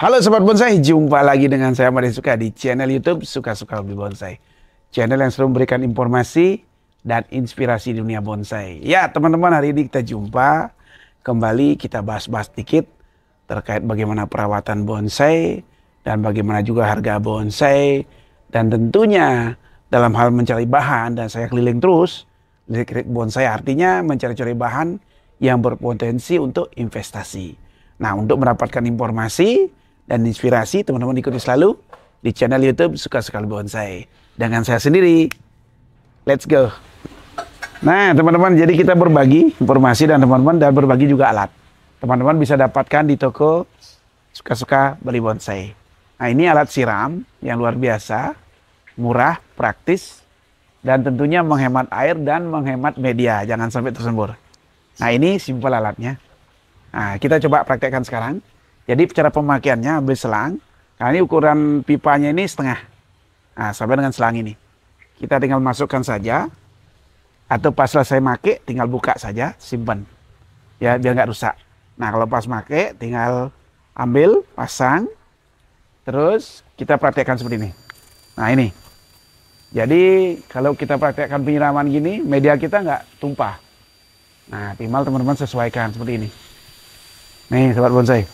Halo Sobat Bonsai, jumpa lagi dengan saya Made Suka di channel YouTube Suka-Suka Hobi Bonsai. Channel yang selalu memberikan informasi dan inspirasi di dunia bonsai. Ya teman-teman, hari ini kita jumpa kembali, kita bahas-bahas dikit terkait bagaimana perawatan bonsai dan bagaimana juga harga bonsai. Dan tentunya dalam hal mencari bahan, dan saya keliling terus lirik bonsai, artinya mencari-cari bahan yang berpotensi untuk investasi. Nah, untuk mendapatkan informasi dan inspirasi, teman-teman ikuti selalu di channel YouTube Suka-Suka Hobi Bonsai dengan saya sendiri. Let's go. Nah, teman-teman, jadi kita berbagi informasi dan teman-teman dan berbagi juga alat. Teman-teman bisa dapatkan di toko Suka-Suka Beli Bonsai. Nah, ini alat siram yang luar biasa, murah, praktis, dan tentunya menghemat air dan menghemat media. Jangan sampai tersembur. Nah, ini simpel alatnya. Nah, kita coba praktekkan sekarang. Jadi cara pemakaiannya, ambil selang. Nah, ini ukuran pipanya ini setengah. Nah, sampai dengan selang ini. Kita tinggal masukkan saja. Atau pas selesai make, tinggal buka saja, simpan. Ya, biar nggak rusak. Nah, kalau pas make, tinggal ambil, pasang. Terus kita praktekkan seperti ini. Nah, ini. Jadi, kalau kita praktekkan penyiraman gini, media kita nggak tumpah. Nah, tinggal teman-teman sesuaikan seperti ini. Nih, Sobat Bonsai.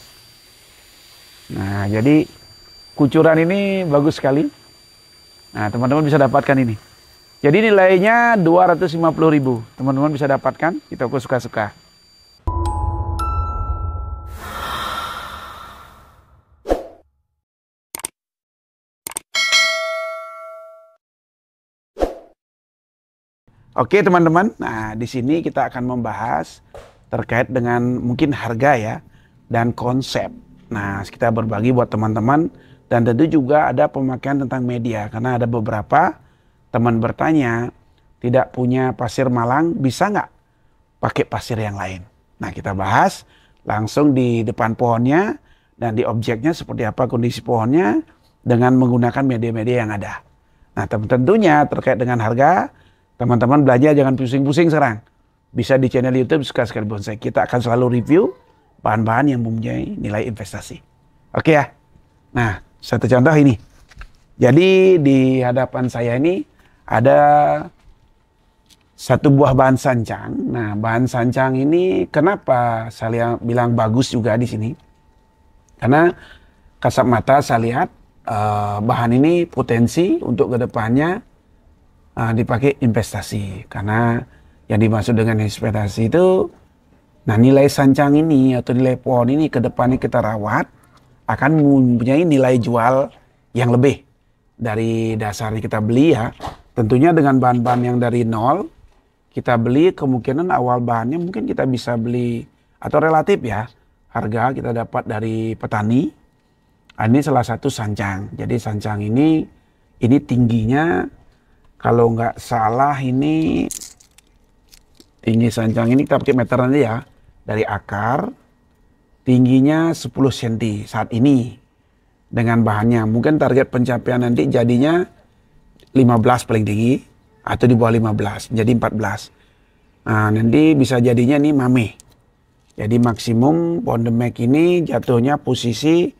Nah, jadi kucuran ini bagus sekali. Nah, teman-teman bisa dapatkan ini. Jadi nilainya 250.000. Teman-teman bisa dapatkan di toko Suka-Suka. Oke, teman-teman. Nah, di sini kita akan membahas terkait dengan mungkin harga ya dan konsep. Nah, kita berbagi buat teman-teman dan tentu juga ada pemakaian tentang media karena ada beberapa teman bertanya tidak punya pasir Malang, bisa nggak pakai pasir yang lain? Nah, kita bahas langsung di depan pohonnya dan di objeknya seperti apa kondisi pohonnya dengan menggunakan media-media yang ada. Nah, tentunya terkait dengan harga, teman-teman belajar jangan pusing-pusing sekarang. Bisa di channel YouTube Suka-Suka Hobi Bonsai. Kita akan selalu review bahan-bahan yang mempunyai nilai investasi. Oke ya. Nah, satu contoh ini. Jadi di hadapan saya ini ada satu buah bahan sancang. Nah, bahan sancang ini kenapa saya bilang bagus juga di sini? Karena kasat mata saya lihat bahan ini potensi untuk kedepannya dipakai investasi. Karena yang dimaksud dengan investasi itu, nah nilai sancang ini atau nilai pohon ini ke depannya kita rawat akan mempunyai nilai jual yang lebih dari dasar kita beli ya. Tentunya dengan bahan-bahan yang dari nol kita beli, kemungkinan awal bahannya mungkin kita bisa beli atau relatif ya harga kita dapat dari petani. Ini salah satu sancang. Jadi sancang ini tingginya kalau nggak salah ini tinggi sancang ini kita pakai meteran aja ya. Dari akar, tingginya 10 cm saat ini. Dengan bahannya, mungkin target pencapaian nanti jadinya 15 paling tinggi. Atau di bawah 15, jadi 14. Nah, nanti bisa jadinya nih mame. Jadi maksimum pohon demek ini jatuhnya posisi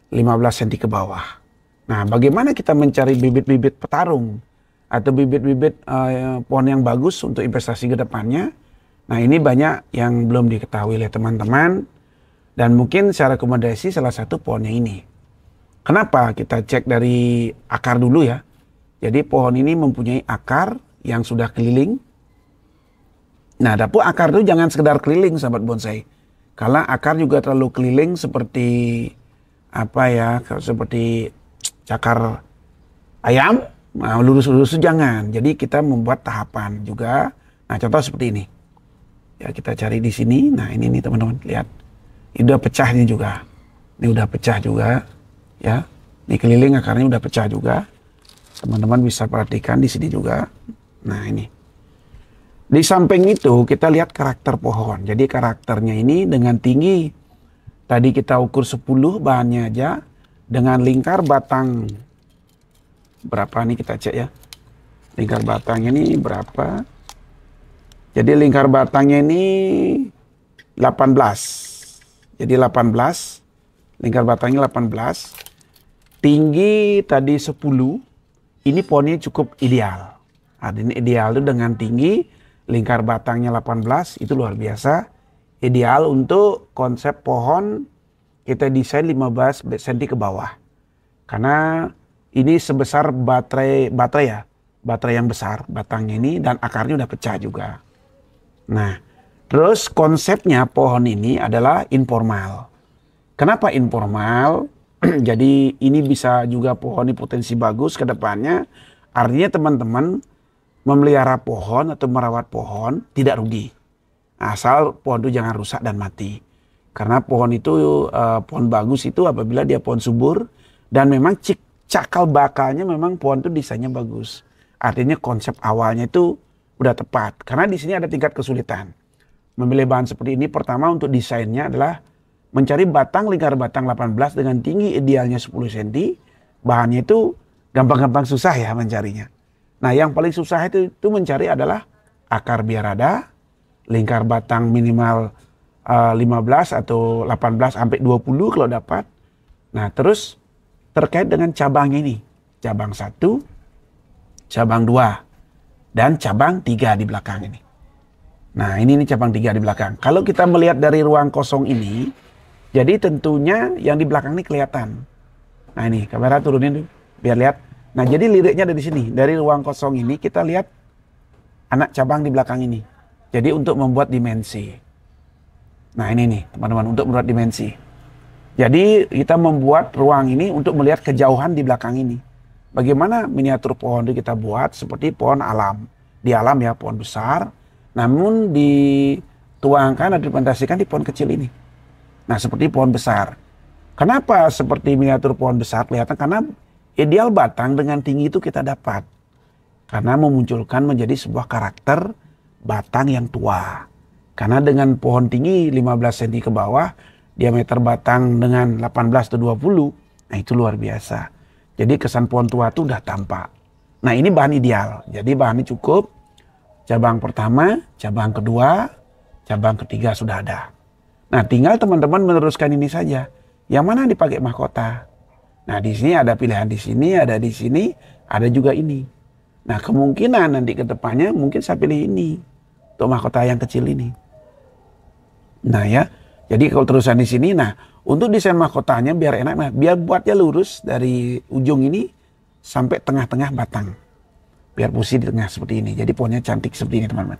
15 cm ke bawah. Nah, bagaimana kita mencari bibit-bibit petarung? Atau bibit-bibit pohon yang bagus untuk investasi ke depannya? Nah, ini banyak yang belum diketahui oleh teman-teman dan mungkin secara rekomendasi salah satu pohonnya ini. Kenapa? Kita cek dari akar dulu ya. Jadi pohon ini mempunyai akar yang sudah keliling. Nah, tapi akar itu jangan sekedar keliling sahabat bonsai. Karena akar juga terlalu keliling seperti apa ya, seperti cakar ayam. Nah, lurus-lurus jangan. Jadi kita membuat tahapan juga. Nah, contoh seperti ini. Ya, kita cari di sini. Nah, ini nih teman-teman, lihat. Ini udah pecah ini juga. Ini udah pecah juga, ya. Ini keliling akarnya udah pecah juga. Teman-teman bisa perhatikan di sini juga. Nah, ini. Di samping itu kita lihat karakter pohon. Jadi karakternya ini dengan tinggi. Tadi kita ukur 10 bahannya aja dengan lingkar batang berapa nih kita cek ya. Lingkar batangnya ini berapa? Jadi lingkar batangnya ini 18. Jadi 18 lingkar batangnya 18. Tinggi tadi 10. Ini pohonnya cukup ideal. Ini ideal itu dengan tinggi lingkar batangnya 18 itu luar biasa. Ideal untuk konsep pohon kita desain 15 cm ke bawah. Karena ini sebesar baterai ya. Baterai yang besar batangnya ini dan akarnya udah pecah juga. Nah, terus konsepnya pohon ini adalah informal. Kenapa informal? Jadi ini bisa juga pohon ini potensi bagus ke depannya. Artinya teman-teman memelihara pohon atau merawat pohon tidak rugi. Asal pohon itu jangan rusak dan mati. Karena pohon itu, pohon bagus itu apabila dia pohon subur. Dan memang cakal bakalnya memang pohon itu desainnya bagus. Artinya konsep awalnya itu udah tepat. Karena di sini ada tingkat kesulitan. Memilih bahan seperti ini pertama untuk desainnya adalah mencari batang lingkar batang 18 dengan tinggi idealnya 10 cm. Bahannya itu gampang-gampang susah ya mencarinya. Nah yang paling susah itu mencari adalah akar biar ada. Lingkar batang minimal 15 atau 18 sampai 20 kalau dapat. Nah terus terkait dengan cabang ini. Cabang 1, cabang 2, dan cabang 3 di belakang ini. Nah ini cabang 3 di belakang. Kalau kita melihat dari ruang kosong ini, jadi tentunya yang di belakang ini kelihatan. Nah ini kamera turunin biar lihat. Nah jadi liriknya dari sini. Dari ruang kosong ini kita lihat anak cabang di belakang ini. Jadi untuk membuat dimensi. Nah ini nih teman-teman untuk membuat dimensi. Jadi kita membuat ruang ini untuk melihat kejauhan di belakang ini. Bagaimana miniatur pohon itu kita buat seperti pohon alam. Di alam ya pohon besar. Namun dituangkan atau diimplementasikan di pohon kecil ini. Nah seperti pohon besar. Kenapa seperti miniatur pohon besar kelihatan? Karena ideal batang dengan tinggi itu kita dapat. Karena memunculkan menjadi sebuah karakter batang yang tua. Karena dengan pohon tinggi 15 cm ke bawah, diameter batang dengan 18 atau 20, nah itu luar biasa. Jadi kesan pohon tua itu udah tampak. Nah ini bahan ideal. Jadi bahannya cukup. Cabang pertama, cabang kedua, cabang ketiga sudah ada. Nah tinggal teman-teman meneruskan ini saja. Yang mana dipakai mahkota? Nah di sini ada pilihan di sini, ada di sini, ada juga ini. Nah kemungkinan nanti ke depannya mungkin saya pilih ini untuk mahkota yang kecil ini. Nah ya, jadi kalau terusan di sini, nah untuk desain mahkotanya biar enak, biar buatnya lurus dari ujung ini sampai tengah-tengah batang. Biar posisi di tengah seperti ini. Jadi pohonnya cantik seperti ini teman-teman.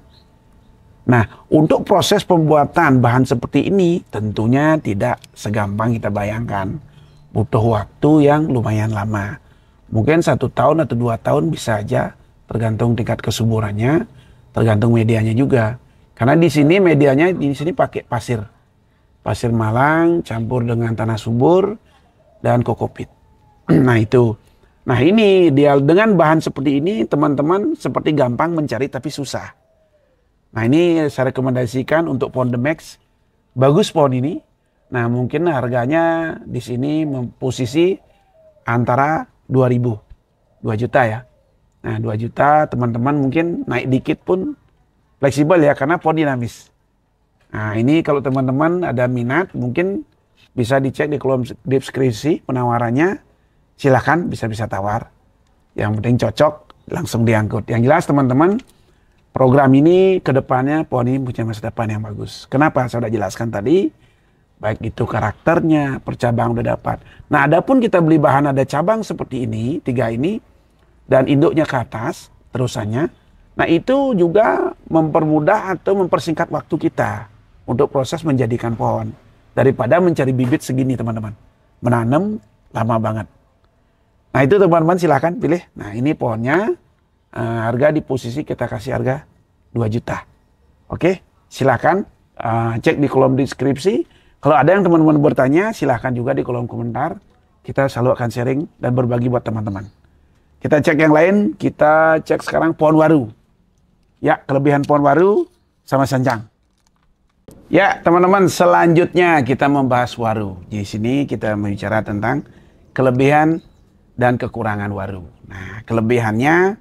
Nah untuk proses pembuatan bahan seperti ini tentunya tidak segampang kita bayangkan. Butuh waktu yang lumayan lama. Mungkin 1 tahun atau 2 tahun bisa aja, tergantung tingkat kesuburannya, tergantung medianya juga. Karena di sini medianya di sini pakai pasir Malang campur dengan tanah subur dan kokopit. Nah itu. Nah ini dia dengan bahan seperti ini teman-teman seperti gampang mencari tapi susah. Nah ini saya rekomendasikan untuk pohon The Max. Bagus pohon ini. Nah mungkin harganya di sini posisi antara 2.000, 2 juta ya. Nah 2 juta teman-teman mungkin naik dikit pun fleksibel ya karena pohon dinamis. Nah ini kalau teman-teman ada minat mungkin bisa dicek di kolom deskripsi penawarannya. Silahkan bisa tawar. Yang penting cocok langsung diangkut. Yang jelas teman-teman program ini kedepannya pohon ini punya masa depan yang bagus. Kenapa? Saya sudah jelaskan tadi. Baik itu karakternya, percabang udah dapat. Nah adapun kita beli bahan ada cabang seperti ini, 3 ini. Dan induknya ke atas terusannya. Nah itu juga mempermudah atau mempersingkat waktu kita. Untuk proses menjadikan pohon. Daripada mencari bibit segini teman-teman. Menanam lama banget. Nah itu teman-teman silahkan pilih. Nah ini pohonnya. Harga di posisi kita kasih harga 2 juta. Oke silahkan cek di kolom deskripsi. Kalau ada yang teman-teman bertanya silahkan juga di kolom komentar. Kita selalu akan sharing dan berbagi buat teman-teman. Kita cek yang lain. Kita cek sekarang pohon waru. Ya kelebihan pohon waru sama sanjang. Ya teman-teman selanjutnya kita membahas waru. Di sini kita berbicara tentang kelebihan dan kekurangan waru. Nah kelebihannya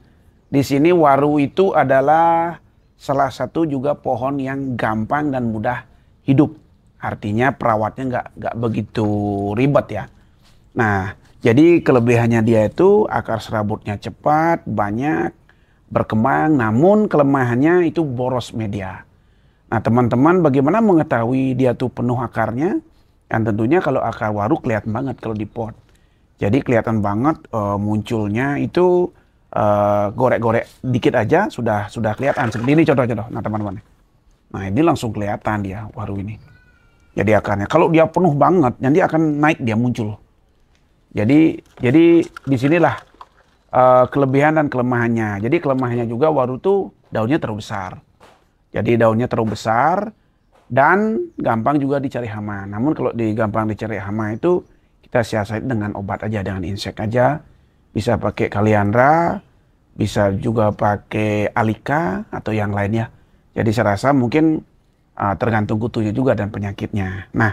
di sini waru itu adalah salah satu juga pohon yang gampang dan mudah hidup. Artinya perawatnya nggak begitu ribet ya. Nah, jadi kelebihannya dia itu akar serabutnya cepat, banyak, berkembang, namun kelemahannya itu boros media. Nah, teman-teman bagaimana mengetahui dia tuh penuh akarnya? Dan tentunya kalau akar waru kelihatan banget kalau di pot. Jadi kelihatan banget munculnya itu gorek-gorek dikit aja sudah kelihatan. Seperti ini contoh-contoh. Nah, teman-teman. Nah, ini langsung kelihatan dia waru ini. Jadi akarnya. Kalau dia penuh banget, nanti akan naik dia muncul. Jadi disinilah kelebihan dan kelemahannya. Jadi kelemahannya juga waru tuh daunnya terlalu besar. Jadi daunnya terlalu besar dan gampang juga dicari hama. Namun kalau gampang dicari hama itu kita siasati dengan obat aja, dengan insek aja. Bisa pakai kaliandra, bisa juga pakai alika atau yang lainnya. Jadi saya rasa mungkin tergantung kutunya juga dan penyakitnya. Nah,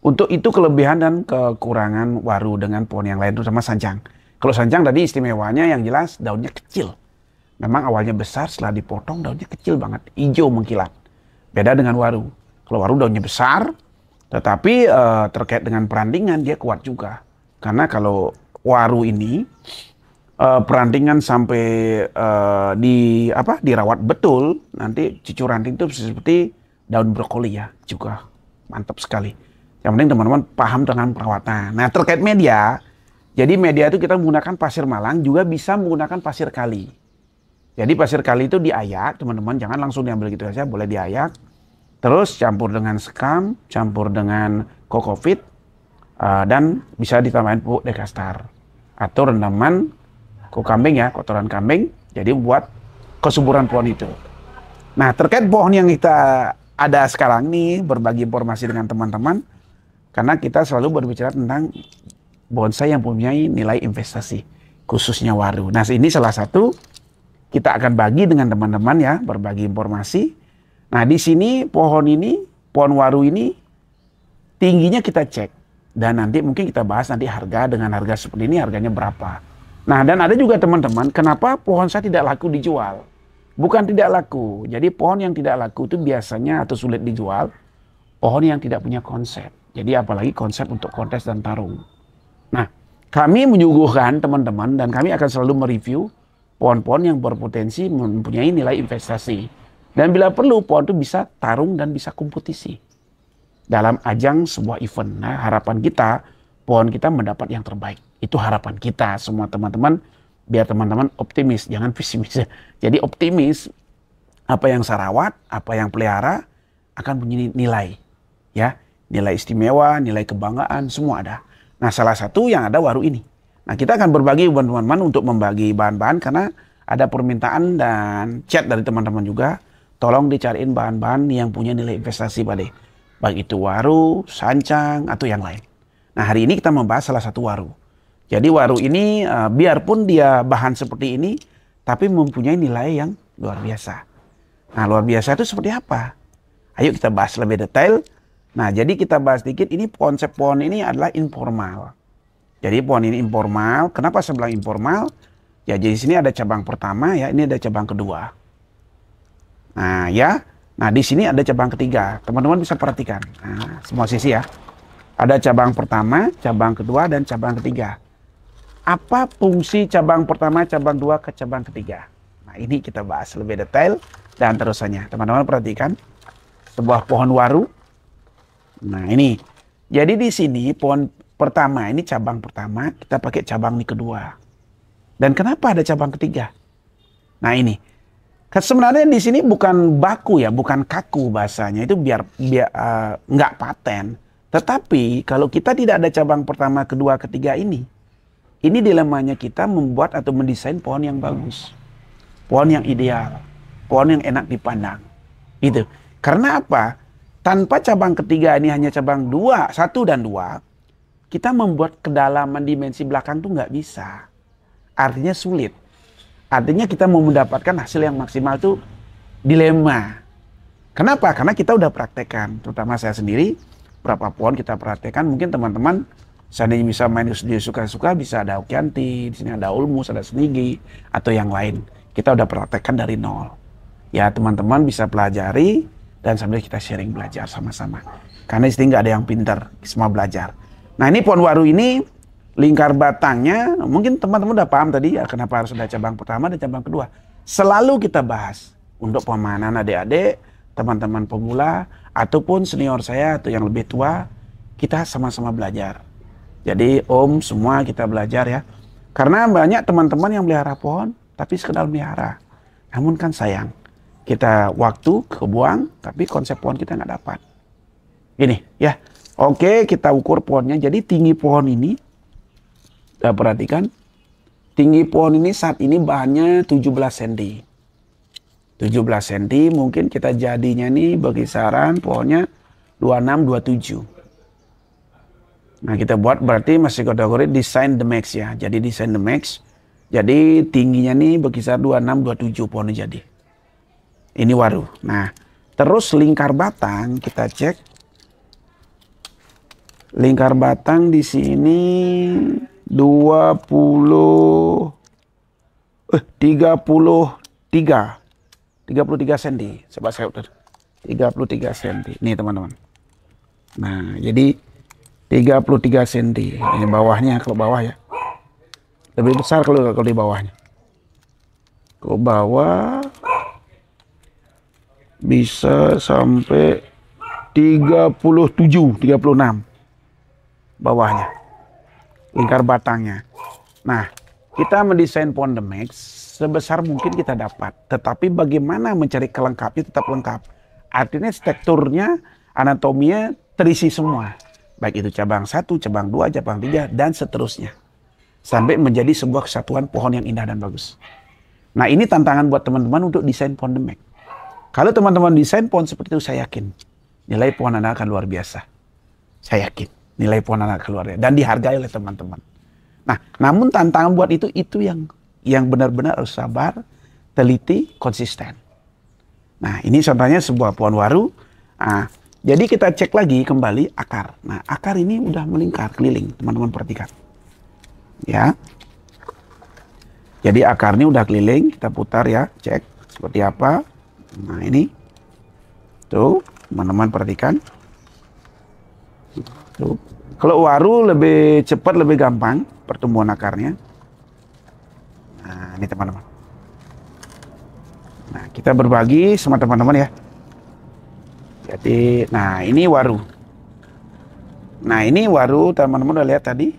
untuk itu kelebihan dan kekurangan waru dengan pohon yang lain, terutama sancang. Kalau sancang tadi istimewanya yang jelas daunnya kecil. Memang awalnya besar, setelah dipotong daunnya kecil banget, hijau mengkilat. Beda dengan waru. Kalau waru daunnya besar, tetapi terkait dengan perandingan dia kuat juga. Karena kalau waru ini perantingan sampai dirawat betul, nanti cucu ranting itu seperti daun brokoli ya, juga mantap sekali. Yang penting teman-teman paham dengan perawatan. Nah, terkait media, jadi media itu kita menggunakan pasir malang, juga bisa menggunakan pasir kali. Jadi pasir kali itu diayak, teman-teman, jangan langsung diambil gitu saja, boleh diayak. Terus campur dengan sekam, campur dengan kokopit, dan bisa ditambahin pupuk dekastar atau rendaman kambing ya, kotoran kambing. Jadi buat kesuburan pohon itu. Nah, terkait pohon yang kita ada sekarang nih, berbagi informasi dengan teman-teman, karena kita selalu berbicara tentang bonsai yang mempunyai nilai investasi, khususnya waru. Nah, ini salah satu kita akan bagi dengan teman-teman ya, berbagi informasi. Nah, di sini pohon waru ini tingginya kita cek. Dan nanti mungkin kita bahas nanti harga, dengan harga seperti ini harganya berapa. Nah, dan ada juga teman-teman, kenapa pohon saya tidak laku dijual? Bukan tidak laku. Jadi pohon yang tidak laku itu biasanya atau sulit dijual, pohon yang tidak punya konsep. Jadi apalagi konsep untuk kontes dan tarung. Nah, kami menyuguhkan teman-teman dan kami akan selalu mereview pohon-pohon yang berpotensi mempunyai nilai investasi. Dan bila perlu pohon itu bisa tarung dan bisa kompetisi dalam ajang sebuah event. Nah, harapan kita pohon kita mendapat yang terbaik. Itu harapan kita semua teman-teman, biar teman-teman optimis, jangan pesimis. Jadi optimis, apa yang saya rawat, apa yang pelihara akan punya nilai. Ya, nilai istimewa, nilai kebanggaan, semua ada. Nah, salah satu yang ada waru ini. Nah, kita akan berbagi teman-teman untuk membagi bahan-bahan karena ada permintaan dan chat dari teman-teman juga. Tolong dicariin bahan-bahan yang punya nilai investasi Pak De. Baik itu waru, sancang, atau yang lain. Nah, hari ini kita membahas salah satu waru. Jadi waru ini biarpun dia bahan seperti ini, tapi mempunyai nilai yang luar biasa. Nah, luar biasa itu seperti apa? Ayo kita bahas lebih detail. Nah, jadi kita bahas sedikit, ini konsep pohon ini adalah informal. Jadi pohon ini informal. Kenapa saya bilang informal? Ya, jadi sini ada cabang pertama ya, ini ada cabang kedua. Nah, ya. Nah, di sini ada cabang ketiga. Teman-teman bisa perhatikan. Nah, semua sisi ya. Ada cabang pertama, cabang kedua, dan cabang ketiga. Apa fungsi cabang pertama, cabang dua, ke cabang ketiga? Nah, ini kita bahas lebih detail dan terusannya. Teman-teman perhatikan. Sebuah pohon waru. Nah, ini. Jadi di sini pohon pertama, ini cabang pertama, kita pakai cabang ini kedua. Dan kenapa ada cabang ketiga? Nah, ini. Sebenarnya di sini bukan baku ya, bukan kaku bahasanya. Itu biar nggak paten. Tetapi kalau kita tidak ada cabang pertama, kedua, ketiga ini dilemanya kita membuat atau mendesain pohon yang bagus. Pohon yang ideal. Pohon yang enak dipandang. Itu. Karena apa? Tanpa cabang ketiga ini hanya cabang 1 dan 2, kita membuat kedalaman dimensi belakang tuh nggak bisa. Artinya sulit. Artinya kita mau mendapatkan hasil yang maksimal tuh dilema. Kenapa? Karena kita udah praktekkan. Terutama saya sendiri, berapa pohon kita praktekkan. Mungkin teman-teman seandainya bisa main sendiri suka-suka, bisa ada okianti, di sini ada ulmus, ada senigi, atau yang lain. Kita udah praktekkan dari nol. Ya, teman-teman bisa pelajari dan sambil kita sharing belajar sama-sama. Karena di sini nggak ada yang pintar, semua belajar. Nah ini pohon waru ini lingkar batangnya, mungkin teman-teman udah paham tadi ya kenapa harus ada cabang pertama dan cabang kedua. Selalu kita bahas untuk pemahaman adik-adik, teman-teman pemula, ataupun senior saya atau yang lebih tua, kita sama-sama belajar. Jadi om semua kita belajar ya. Karena banyak teman-teman yang melihara pohon, tapi sekedar melihara. Namun kan sayang, kita waktu kebuang, tapi konsep pohon kita nggak dapat. Ini ya, oke kita ukur pohonnya. Jadi tinggi pohon ini, kita perhatikan, tinggi pohon ini saat ini bahannya 17 cm. 17 cm mungkin kita jadinya nih berkisaran pohonnya 26-27. Nah kita buat berarti masih kategori desain the max ya. Jadi desain the max. Jadi tingginya nih berkisar 26-27 pohonnya jadi. Ini waru. Nah terus lingkar batang kita cek. Lingkar batang di sini 33 cm. Coba saya udah 33 cm. Nih teman-teman. Nah, jadi 33 cm. Ini bawahnya, kalau bawah ya. Lebih besar kalau di bawahnya. Ke bawah bisa sampai 36 bawahnya. Lingkar batangnya. Nah, kita mendesain pohon The Max sebesar mungkin kita dapat. Tetapi bagaimana mencari kelengkapnya tetap lengkap. Artinya strukturnya, anatominya terisi semua. Baik itu cabang 1, cabang 2, cabang 3, dan seterusnya. Sampai menjadi sebuah kesatuan pohon yang indah dan bagus. Nah ini tantangan buat teman-teman untuk desain pohon The Max. Kalau teman-teman desain pohon seperti itu, saya yakin nilai pohon Anda akan luar biasa. Saya yakin nilai pohon Anda akan luar biasa. Dan dihargai oleh teman-teman. Nah, namun tantangan buat itu yang benar-benar harus sabar, teliti, konsisten. Nah, ini contohnya sebuah pohon waru. Nah, jadi kita cek lagi kembali akar. Nah, akar ini udah melingkar keliling, teman-teman perhatikan. Ya. Jadi akarnya udah keliling, kita putar ya, cek seperti apa. Nah, ini. Tuh, teman-teman perhatikan. Tuh. Kalau waru lebih cepat, lebih gampang pertumbuhan akarnya. Nah, ini teman-teman. Nah, kita berbagi sama teman-teman ya. Jadi, nah ini waru. Nah, ini waru teman-teman udah lihat tadi.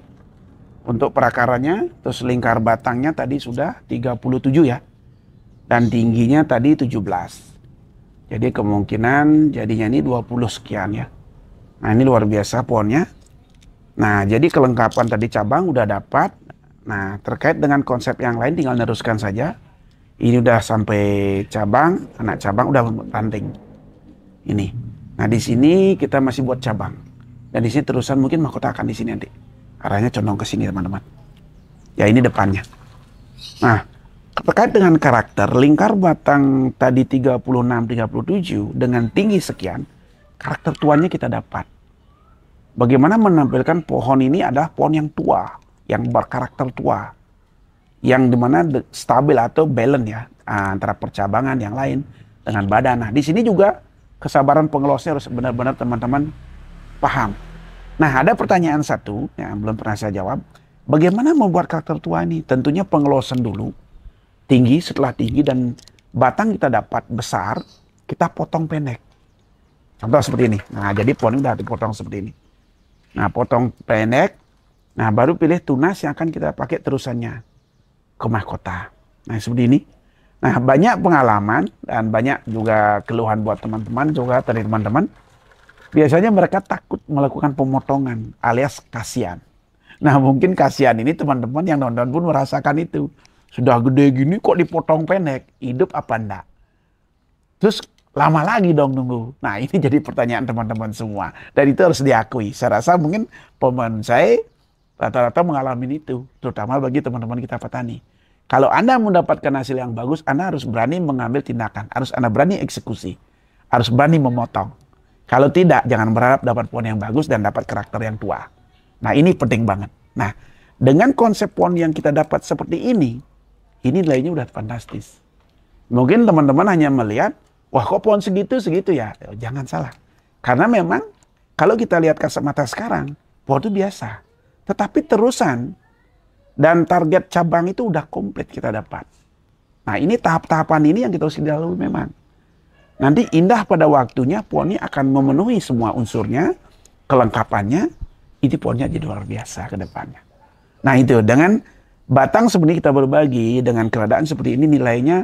Untuk perakarannya, terus lingkar batangnya tadi sudah 37 ya. Dan tingginya tadi 17. Jadi kemungkinan jadinya ini 20 sekian ya. Nah, ini luar biasa pohonnya. Nah, jadi kelengkapan tadi cabang udah dapat. Nah, terkait dengan konsep yang lain tinggal meneruskan saja. Ini udah sampai cabang, anak cabang udah ranting. Ini. Nah, di sini kita masih buat cabang. Dan di sini terusan mungkin mahkota akan di sini nanti. Arahnya condong ke sini, teman-teman. Ya, ini depannya. Nah, terkait dengan karakter, lingkar batang tadi 36-37 dengan tinggi sekian, karakter tuanya kita dapat. Bagaimana menampilkan pohon ini adalah pohon yang tua, yang berkarakter tua, yang dimana stabil atau balance ya antara percabangan yang lain dengan badan. Nah di sini juga kesabaran pengelosnya harus benar-benar teman-teman paham. Nah ada pertanyaan satu yang belum pernah saya jawab, bagaimana membuat karakter tua ini? Tentunya pengelosan dulu, tinggi setelah tinggi dan batang kita dapat besar, kita potong pendek. Contoh seperti ini. Nah jadi pohon ini udah dipotong seperti ini. Nah, potong pendek. Nah, baru pilih tunas yang akan kita pakai terusannya ke mahkota. Nah, seperti ini. Nah, banyak pengalaman dan banyak juga keluhan buat teman-teman juga dari teman-teman. Biasanya mereka takut melakukan pemotongan alias kasihan. Nah, mungkin kasihan ini teman-teman yang nonton pun merasakan itu. Sudah gede gini kok dipotong pendek. Hidup apa enggak? Terus lama lagi dong nunggu. Nah ini jadi pertanyaan teman-teman semua. Dan itu harus diakui. Saya rasa mungkin pemain saya rata-rata mengalami itu. Terutama bagi teman-teman kita petani. Kalau Anda mendapatkan hasil yang bagus, Anda harus berani mengambil tindakan. Harus Anda berani eksekusi. Harus berani memotong. Kalau tidak, jangan berharap dapat pohon yang bagus dan dapat karakter yang tua. Nah ini penting banget. Nah dengan konsep pohon yang kita dapat seperti ini nilainya udah fantastis. Mungkin teman-teman hanya melihat, wah kok pohon segitu ya? Jangan salah. Karena memang kalau kita lihat kasat mata sekarang, pohon itu biasa. Tetapi terusan dan target cabang itu udah komplit kita dapat. Nah ini tahap-tahapan ini yang kita harus lalui memang. Nanti indah pada waktunya pohon ini akan memenuhi semua unsurnya, kelengkapannya, itu pohonnya jadi luar biasa ke depannya. Nah itu dengan batang sebenarnya kita berbagi, dengan keadaan seperti ini nilainya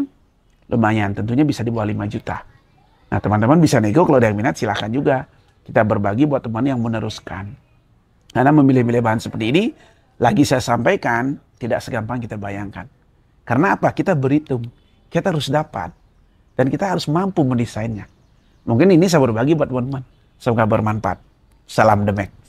lumayan, tentunya bisa di bawah 5 juta. Nah teman-teman bisa nego, kalau ada yang minat silahkan juga. Kita berbagi buat teman yang meneruskan. Karena memilih-milih bahan seperti ini, lagi saya sampaikan, tidak segampang kita bayangkan. Karena apa? Kita berhitung, kita harus dapat, dan kita harus mampu mendesainnya. Mungkin ini saya berbagi buat teman-teman. Semoga bermanfaat. Salam Demek.